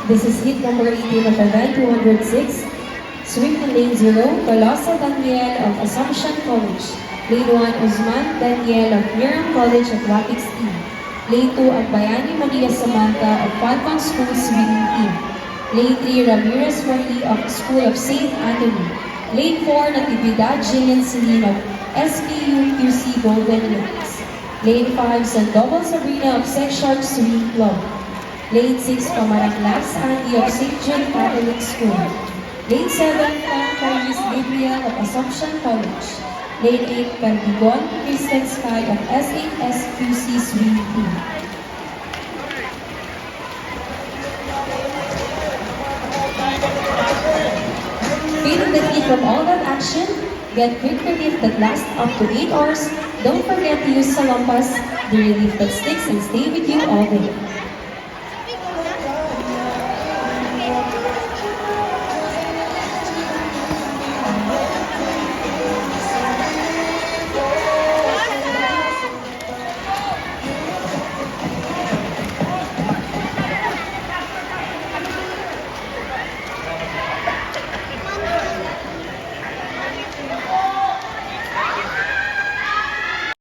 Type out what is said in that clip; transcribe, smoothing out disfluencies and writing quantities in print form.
This is hit number 18 of event 206. Swim in lane 0, Tolosa Daniel of Assumption College. Lane 1, Uzman Daniel of Miriam College at Wapix Team. Lane 2, Agbayani Maria Samantha of Falcon School Swimming Team. Lane 3, Ramirez Marley of School of St. Anthony. Lane 4, Natividad Jillian Celine of SPU QC Golden Lakes. Lane 5, Sandoval Sabrina of Sex Shark Swimming Club. Lane 6, Pamaranglas Andy of St. John Catholic School. Lane 7, Francis Gabriel of Assumption College. Lane 8, Perdigon Kristen Sky of SHSQC Swimming Team. Feeling the heat from all that action? Get quick relief that lasts up to 8 hours. Don't forget to use Salompas, the relief that sticks and stay with you all day.